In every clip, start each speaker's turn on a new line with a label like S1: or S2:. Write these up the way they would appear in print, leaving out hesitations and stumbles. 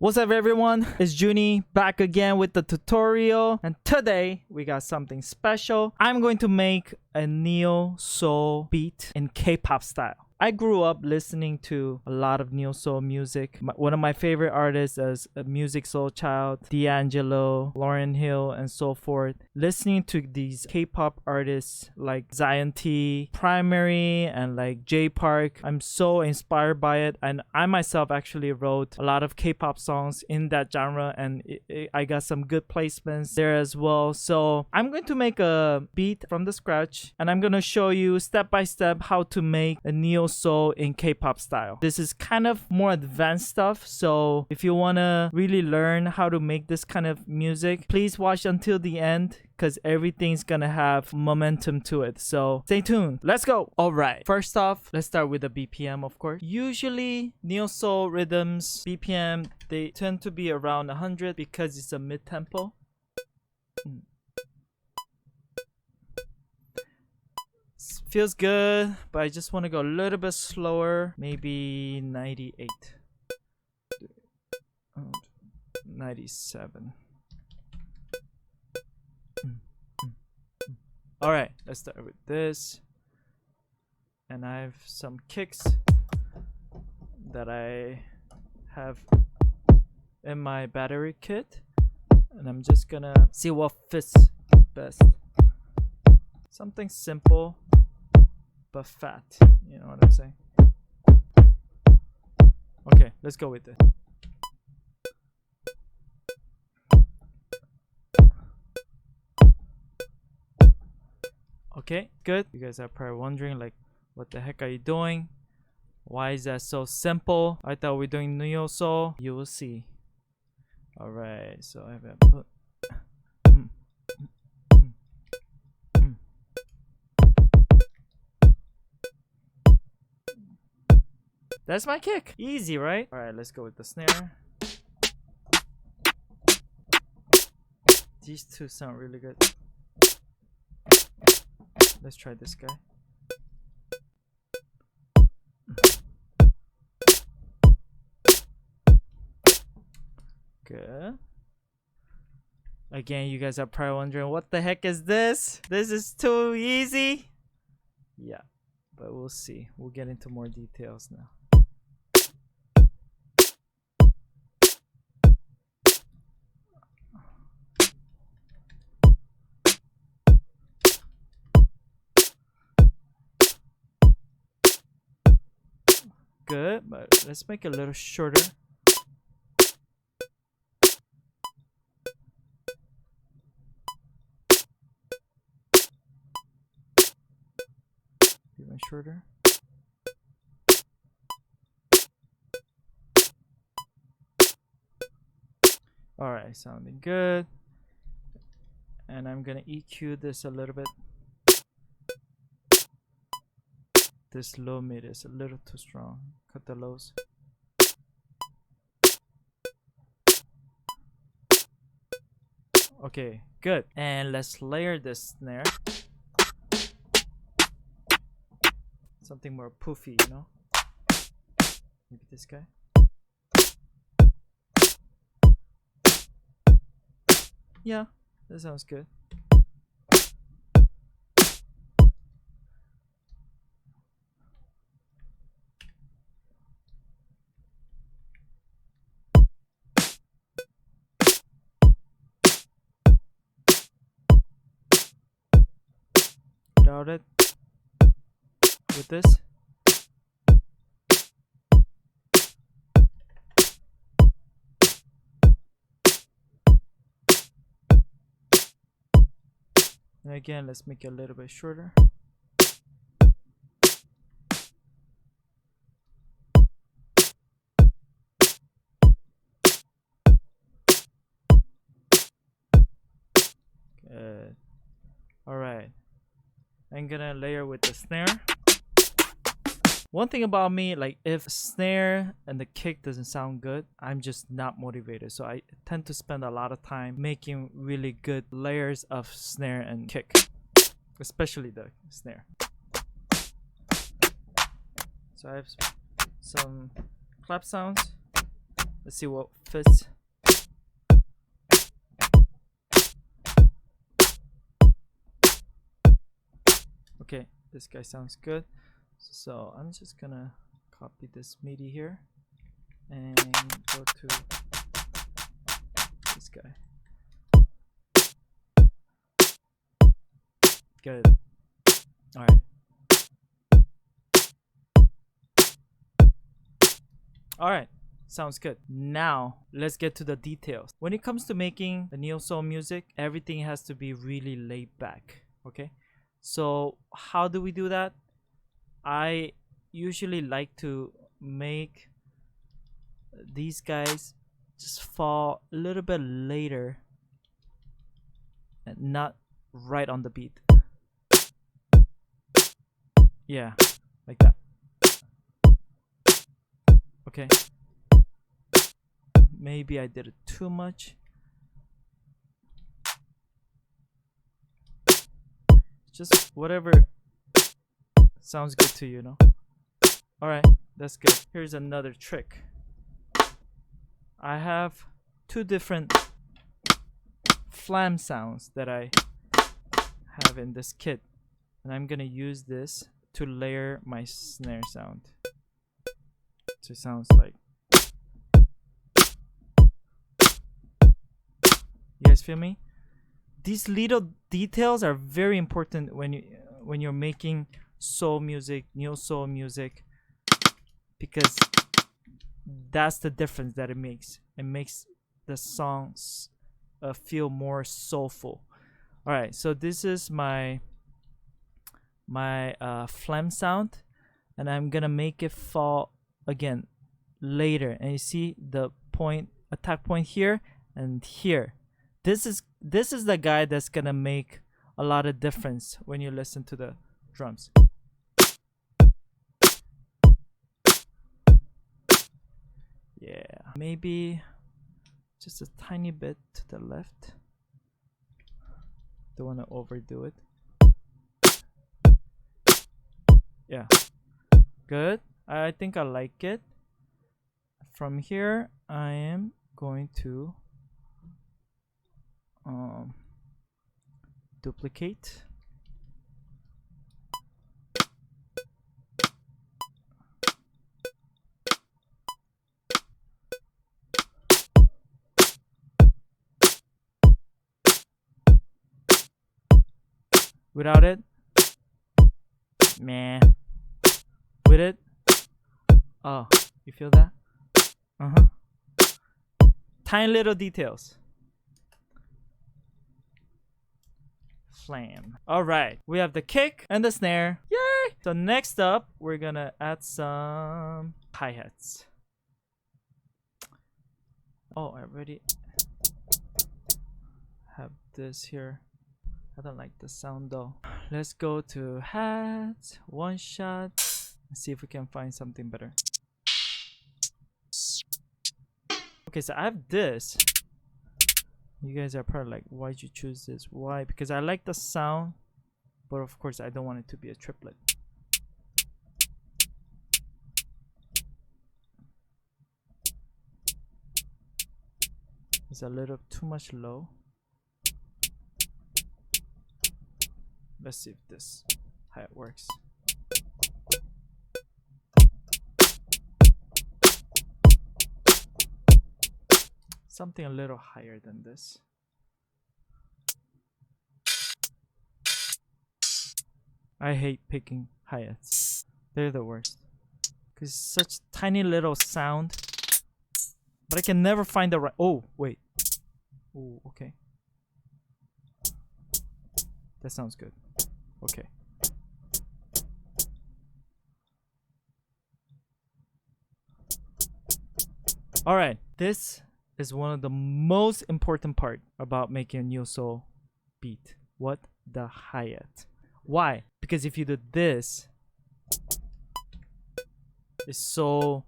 S1: What's up everyone, it's JOONY back again with the tutorial, and today we got something special. I'm going to make a neo soul beat in K-pop style. I grew up listening to a lot of neo soul music. One of my favorite artists is music Soulchild, D'Angelo, Lauryn Hill, and so forth. Listening to these K-pop artists like Zion T, Primary, and like J Park, I'm so inspired by it. And I myself actually wrote a lot of K-pop songs in that genre, and I got some good placements there as well. So I'm going to make a beat from the scratch, and I'm going to show you step by step how to make a neo soul in K-pop style. This is kind of more advanced stuff, so if you want to really learn how to make this kind of music, please watch until the end, because everything's gonna have momentum to it. So stay tuned. Let's go. All right, first off, let's start with the BPM. Of course, usually neo soul rhythms BPM, they tend to be around 100 because it's a mid-tempo. Feels good, but I just want to go a little bit slower, maybe 98, 97. All right, let's start with this, and I have some kicks that I have in my battery kit, and I'm just gonna see what fits best. Something simple but fat, you know what I'm saying? Okay, let's go with it. Okay, good. You guys are probably wondering, like, what the heck are you doing? Why is that so simple? I thought we're doing neo soul. You will see. All right, so I have a put. That's my kick. Easy, right? All right, let's go with the snare. These two sound really good. Let's try this guy. Good. Again, you guys are probably wondering, what the heck is this? This is too easy. Yeah, but we'll see. We'll get into more details now. Good, but let's make it a little shorter. Even shorter. Alright, sounding good. And I'm gonna EQ this a little bit. This low mid is a little too strong. Cut the lows. Okay, good. And let's layer this snare. Something more poofy, you know? Maybe this guy. Yeah, that sounds good. Without it, with this. And again, let's make it a little bit shorter. Good. All right. I'm gonna layer with the snare. One thing about me, like, if snare and the kick doesn't sound good, I'm just not motivated. So I tend to spend a lot of time making really good layers of snare and kick, especially the snare. So I have some clap sounds. Let's see what fits. Okay, this guy sounds good. So I'm just gonna copy this MIDI here and go to this guy. Good. All right. All right. Sounds good. Now let's get to the details. When it comes to making a neo soul music, everything has to be really laid back. Okay. So how do we do that? I usually like to make these guys just fall a little bit later and not right on the beat. Yeah, like that. Okay. Maybe I did it too much. Just whatever sounds good to you, know? Alright, that's good. Here's another trick. I have two different flam sounds that I have in this kit. And I'm gonna use this to layer my snare sound. So it sounds like. You guys feel me? These little details are very important when you're making soul music, neo soul music, because that's the difference that it makes. It makes the songs feel more soulful. All right, so this is my flam sound, and I'm gonna make it fall again later. And you see the point, attack point here and here. This is the guy that's gonna make a lot of difference when you listen to the drums. Yeah, maybe just a tiny bit to the left. Don't want to overdo it. Yeah, good. I think I like it. From here, I am going to duplicate. Without it, meh. With it, oh, you feel that? Tiny little details. Flame. All right, we have the kick and the snare. Yay! So next up, we're gonna add some hi-hats. Oh, I already have this here. I don't like the sound though. Let's go to hats, one shot, and see if we can find something better. Okay, so I have this. You guys are probably like, why'd you choose this? Why? Because I like the sound, but of course I don't want it to be a triplet. It's a little too much low. Let's see if this hi-hat works. Something a little higher than this. I hate picking hi-hats. They're the worst. Because it's such tiny little sound. But I can never find the right... Oh, wait. Oh, okay. That sounds good. Okay. Alright, this is one of the most important part about making a neo soul beat. What? The hi-hat. Why? Because if you do this, it's so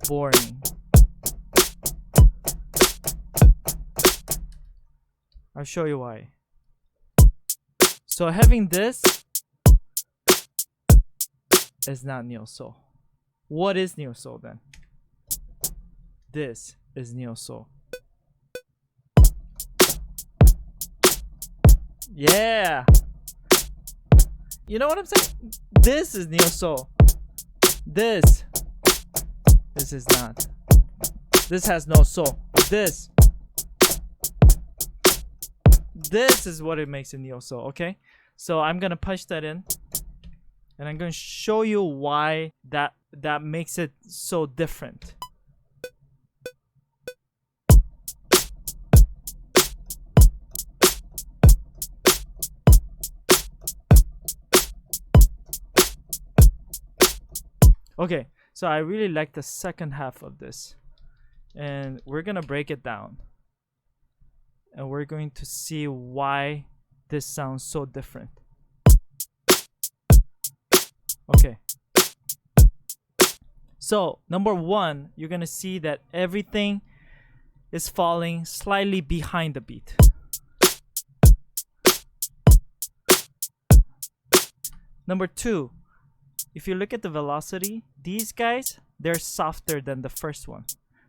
S1: boring. I'll show you why. So having this is not neo soul. What is neo soul then? This is neo soul. Yeah. You know what I'm saying? This is neo soul. This is not. This has no soul. This is what it makes a neo soul, okay? So I'm gonna punch that in, and I'm gonna show you why that makes it so different. Okay, so I really like the second half of this, and we're gonna break it down, and we're going to see why this sounds so different. Okay, so number one, you're gonna see that everything is falling slightly behind the beat. Number two, if you look at the velocity, these guys, they're softer than the first one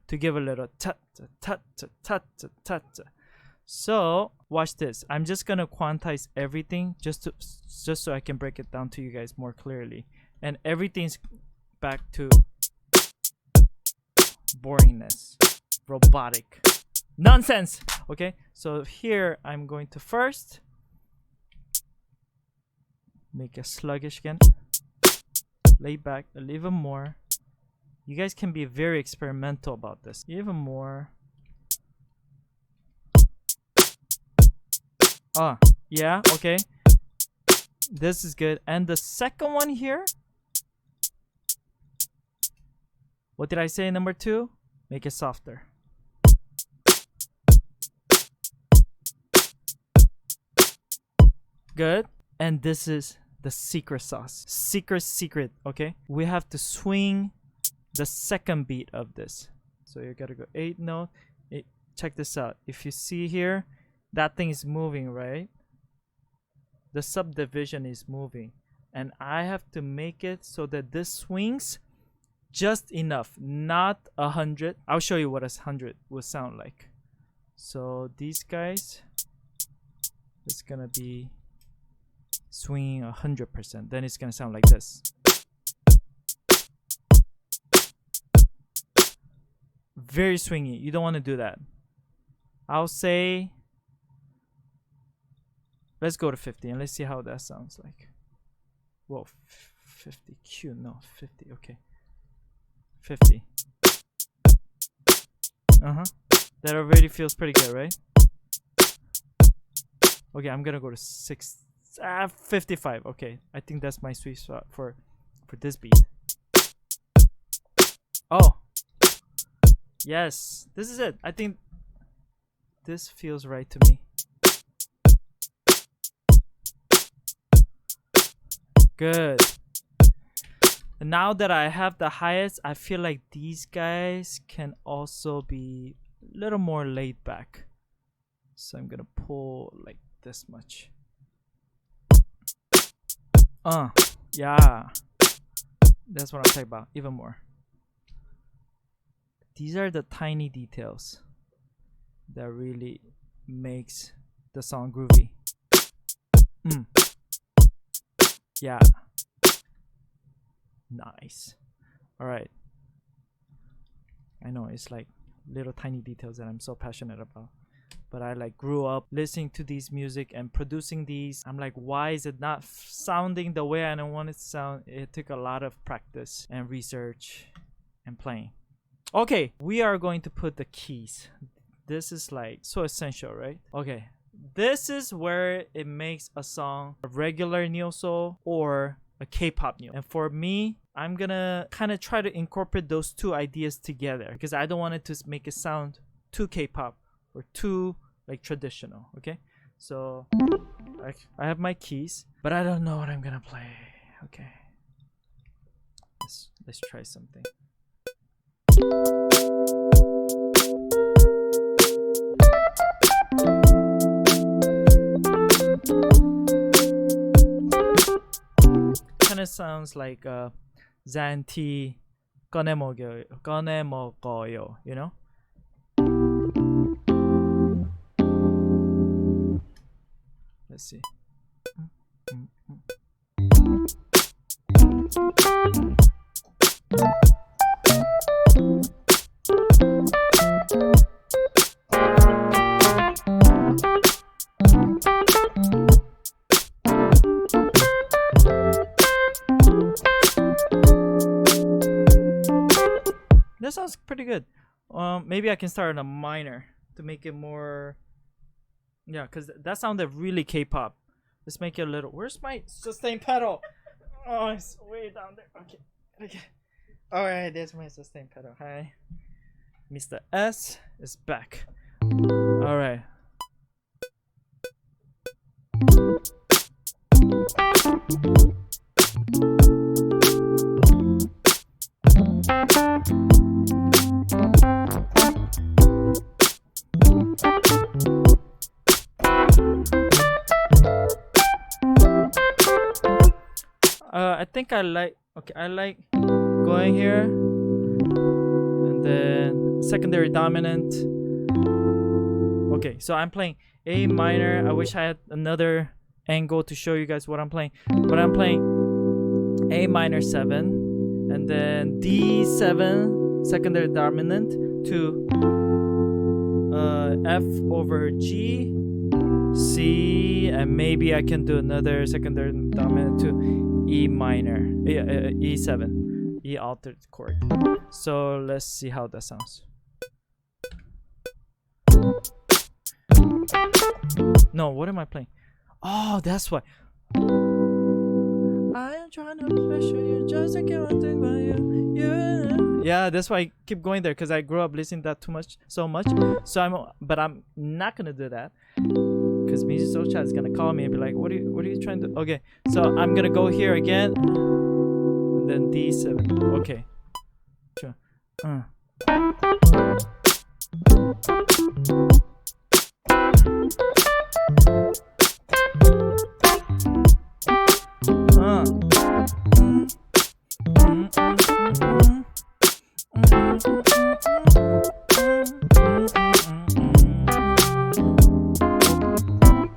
S1: to give a little tut tut tut tut tut. So watch this. I'm just gonna quantize everything just so I can break it down to you guys more clearly. And everything's back to boringness, robotic nonsense. Okay, so here I'm going to first make a sluggish again. Lay back a little more. You guys can be very experimental about this. Even more. Yeah, okay. This is good. And the second one here. What did I say? Number two? Make it softer. Good. And this is the secret sauce. Secret, okay? We have to swing the second beat of this. So you gotta go 8 note. Check this out. If you see here, that thing is moving, right? The subdivision is moving. And I have to make it so that this swings just enough, not 100. I'll show you what 100 will sound like. So these guys, it's gonna be swinging 100%. Then it's gonna sound like this. Very swingy. You don't want to do that. I'll say, let's go to 50 and let's see how that sounds like. Whoa, 50 Q, no, 50. Okay, 50. That already feels pretty good, right? Okay, I'm gonna go to 55. Okay, I think that's my sweet spot for this beat. Oh, yes, this is it. I think this feels right to me. Good. And now that I have the highest, I feel like these guys can also be a little more laid back. So I'm gonna pull like this much. Yeah. That's what I'm talking about. Even more. These are the tiny details that really makes the song groovy. Yeah. Nice. Alright. I know it's like little tiny details that I'm so passionate about. But I like grew up listening to these music and producing these. I'm like, why is it not sounding the way I don't want it to sound? It took a lot of practice and research and playing. Okay, we are going to put the keys. This is like so essential, right? Okay, this is where it makes a song a regular neo soul or a K-pop neo. And for me, I'm gonna kind of try to incorporate those two ideas together because I don't want it to make it sound too K-pop or too like traditional. Okay, so I have my keys, but I don't know what I'm gonna play. Okay, let's try something. Kind of sounds like Zanti 꺼내 먹어요, you know? Let's see. That sounds pretty good. Maybe I can start on a minor to make it more. Yeah, because that sounded really K-pop. Let's make it a little. Where's my sustain pedal? Oh, it's way down there. Okay. All right, there's my sustain pedal. Hi, Mr. S is back. All right. I think I like. Okay, I like going here and then secondary dominant. Okay, so I'm playing A minor. I wish I had another angle to show you guys what I'm playing, but I'm playing A minor 7 and then D7 secondary dominant to F over G, C, and maybe I can do another secondary dominant to E minor, E7, E altered chord. So let's see how that sounds. No, what am I playing? Oh, that's why. I am trying to pressure you just to get one thing by you. Yeah, that's why I keep going there, because I grew up listening to that so much. But I'm not gonna do that, because Music Soulchild is gonna call me and be like, what are you trying to? Okay, so I'm gonna go here again, and then D7. Okay, sure.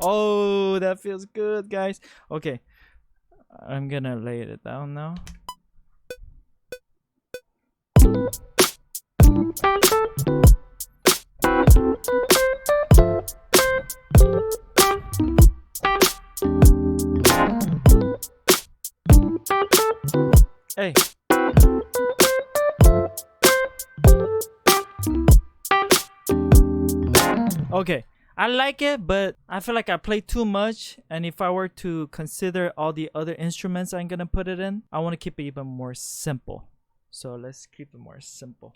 S1: Oh, that feels good, guys. Okay, I'm gonna lay it down now. Hey. Okay, I like it, but I feel like I play too much, and if I were to consider all the other instruments I'm gonna put it in, I want to keep it even more simple. So let's keep it more simple.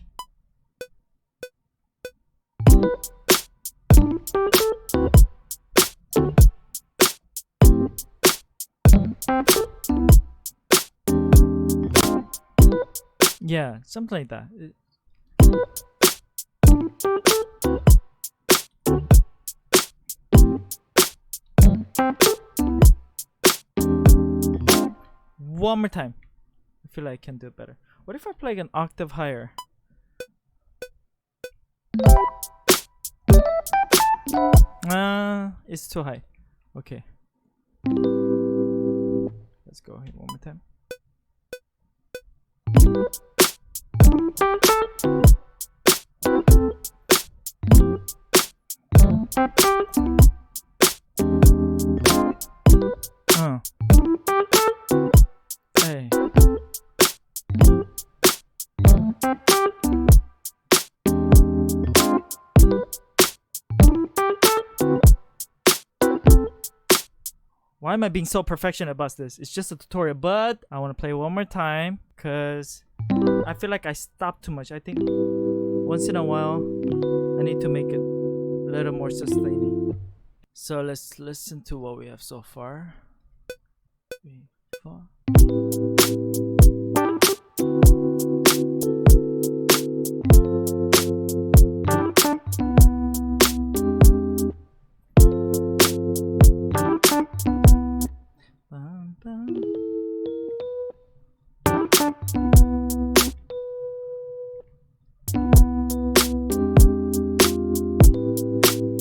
S1: Yeah, something like that. One more time. I feel like I can do it better. What if I play an octave higher? It's too high. Okay. Let's go here one more time. Hey. Why am I being so perfectionist about this? It's just a tutorial, but I want to play one more time because I feel like I stopped too much. I think once in a while I need to make it a little more sustaining. So let's listen to what we have so far. 3, 4.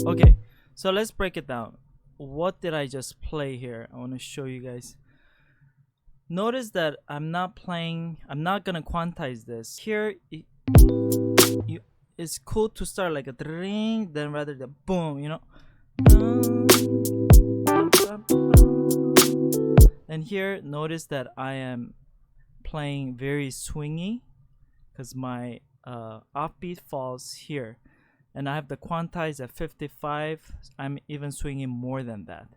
S1: Okay, so let's break it down. what did I just play here? I want to show you guys. Notice that I'm not gonna quantize this. Here, it's cool to start like a ring, then rather than boom, you know. And here, notice that I am playing very swingy because my offbeat falls here. And I have the quantize at 55. I'm even swinging more than that.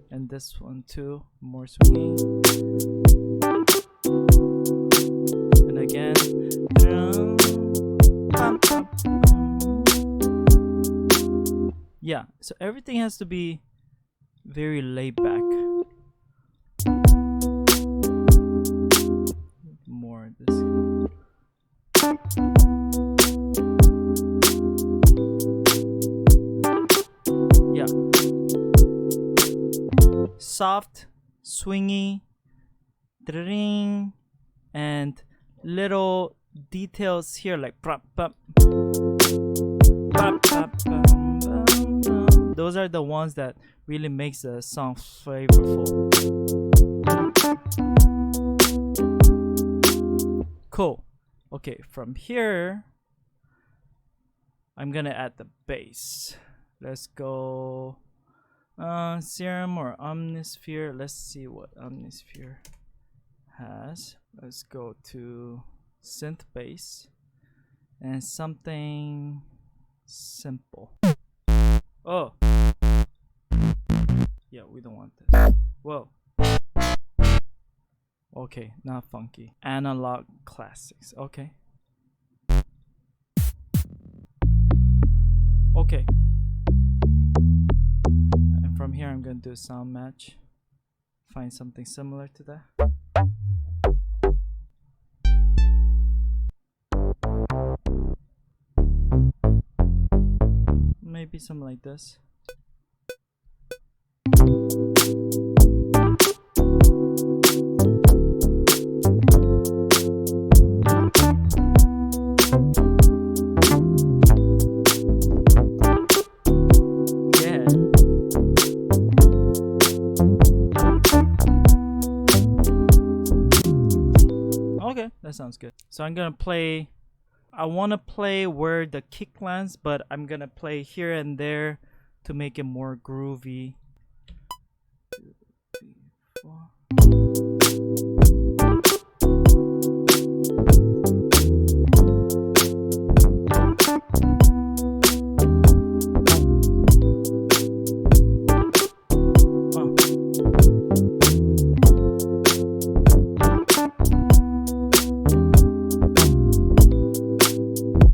S1: And this one too, more swinging. And again. Yeah, so everything has to be very laid back. More of this. Yeah. Soft, swingy, dring, and little details here like prop, pop, pop, pop, pop. Those are the ones that really makes the song flavorful. Cool. Okay, from here I'm gonna add the bass. Let's go Serum or Omnisphere. Let's see what Omnisphere has. Let's go to synth bass and something simple. Oh, yeah, we don't want this. Whoa. Okay, not funky. Analog classics. Okay. Okay. And from here, I'm gonna do a sound match. Find something similar to that. Maybe something like this. Yeah. Okay, that sounds good. So I'm gonna play. I want to play where the kick lands, but I'm gonna play here and there to make it more groovy. 2, 3, 4.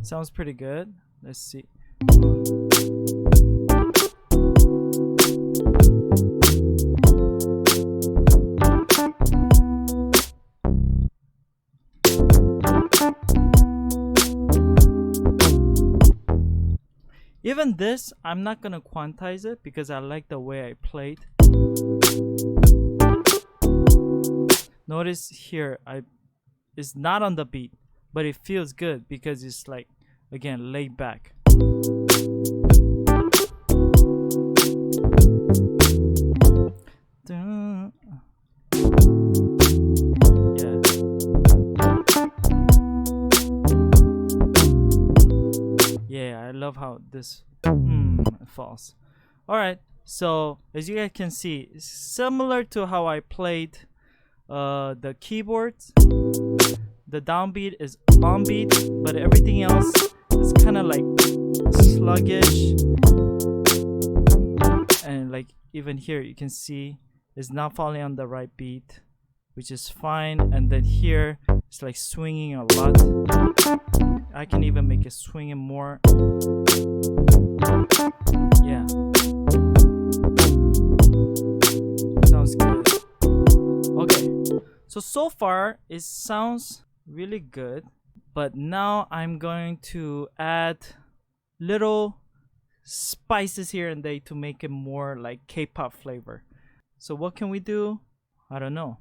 S1: Sounds pretty good. Let's see. Even this, I'm not gonna quantize it because I like the way I played. Notice here, it's not on the beat, but it feels good because it's like, again, laid back. Yeah. Yeah, I love how this falls. Alright, so as you guys can see, it's similar to how I played the keyboards. The downbeat is on beat, but everything else is kind of like sluggish. And like even here, you can see it's not falling on the right beat, which is fine. And then here, it's like swinging a lot. I can even make it swinging more. Yeah. Sounds good. Okay. So far, it sounds really good, but now I'm going to add little spices here and there to make it more like K-pop flavor. So what can we do? I don't know.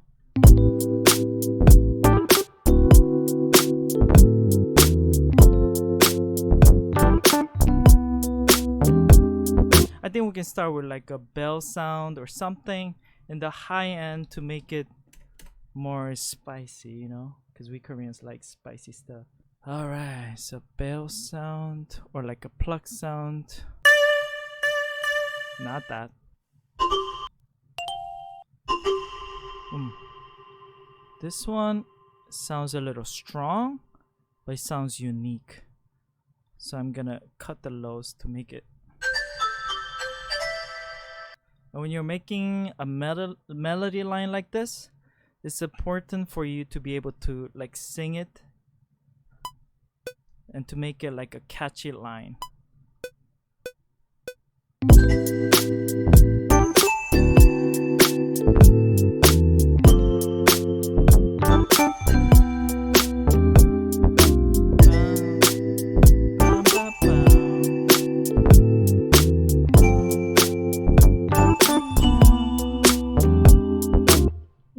S1: can start with like a bell sound or something in the high end to make it more spicy, you know, because we Koreans like spicy stuff. All right, so bell sound or like a pluck sound. Not that. This one sounds a little strong, but it sounds unique. So I'm gonna cut the lows to make it. And when you're making a melody line like this, it's important for you to be able to like sing it and to make it like a catchy line.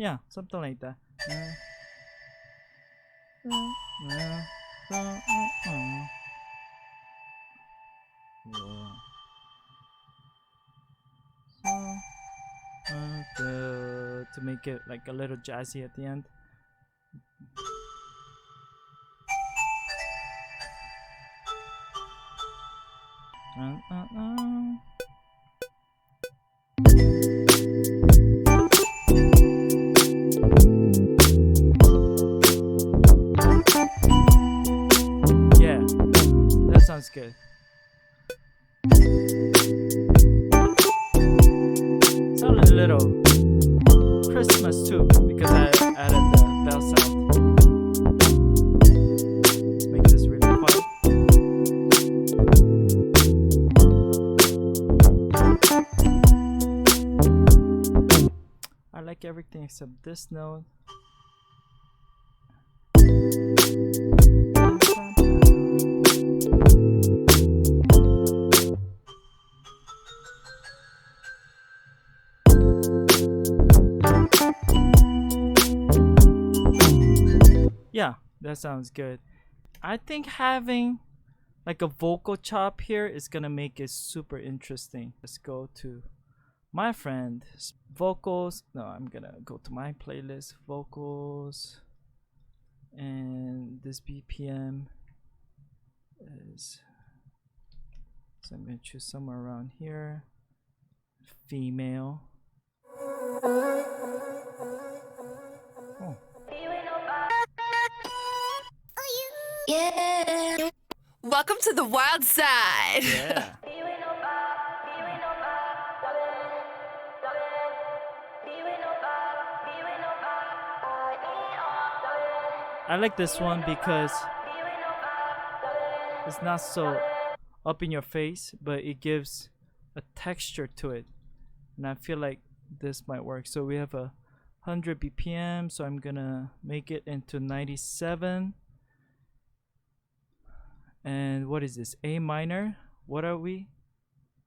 S1: Yeah, something like that. To make it like a little jazzy at the end. Yeah, that sounds good. Sounds a little Christmas too, because I added the bell sound. Let's make this really quiet. I like everything except this note. Yeah, that sounds good. I think having like a vocal chop here is gonna make it super interesting. Let's go to my friend's vocals. No, I'm gonna go to my playlist, vocals, and this BPM is, so I'm gonna choose somewhere around here. Female. Oh.
S2: Yeah. Welcome to the wild side.
S1: Yeah. I like this one because it's not so up in your face, but it gives a texture to it. And I feel like this might work. So we have a 100 BPM, so I'm gonna make it into 97. And what is this? A minor? What are we?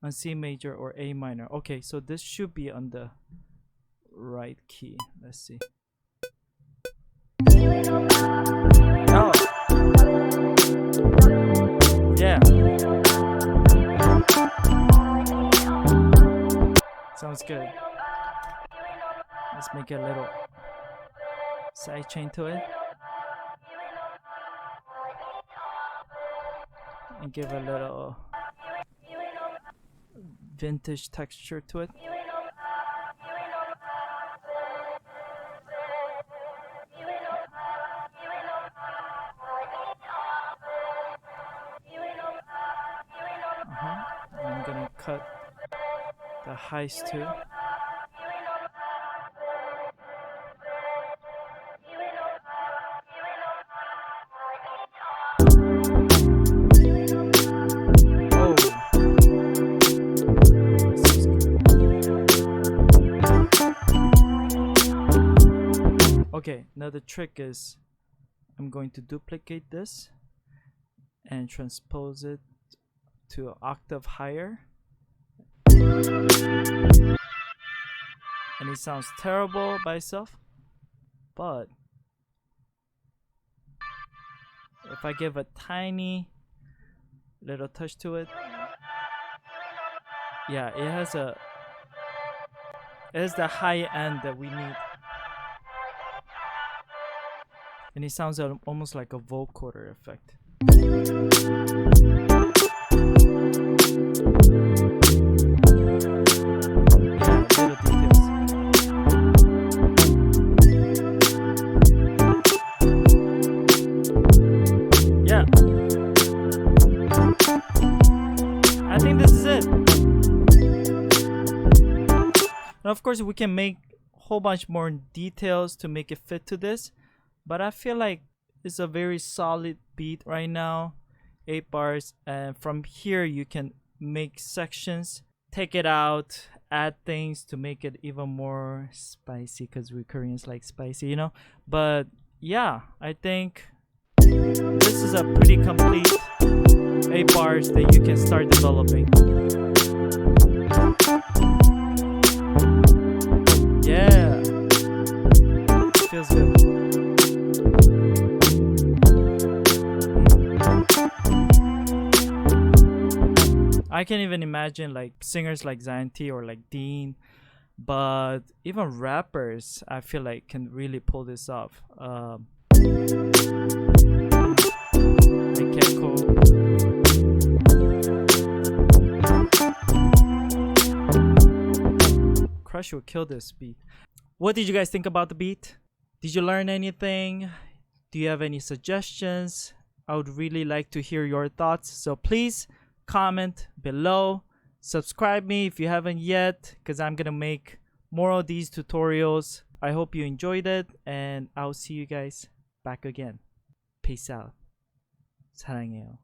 S1: On C major or A minor? Okay, so this should be on the right key. Let's see. Oh. Yeah. Sounds good. Let's make a little side chain to it. And give a little vintage texture to it. I'm gonna cut the highs too. Okay, now the trick is I'm going to duplicate this and transpose it to an octave higher. And it sounds terrible by itself, but if I give a tiny little touch to it, Yeah, it has the high end that we need. And it sounds almost like a vocoder effect. Yeah, I think this is it. And of course, we can make a whole bunch more details to make it fit to this. But I feel like it's a very solid beat right now. 8 bars. And from here, you can make sections, take it out, add things to make it even more spicy, because we Koreans like spicy, you know. But yeah, I think this is a pretty complete 8 bars that you can start developing. Yeah, feels good. I can even imagine like singers like Zanti or like Dean, but even rappers, I feel like can really pull this off. Like Keko. Crush will kill this beat. What did you guys think about the beat? Did you learn anything? Do you have any suggestions? I would really like to hear your thoughts. So please comment below. Subscribe me if you haven't yet, because I'm gonna make more of these tutorials. I hope you enjoyed it, and I'll see you guys back again. Peace out. 사랑해요.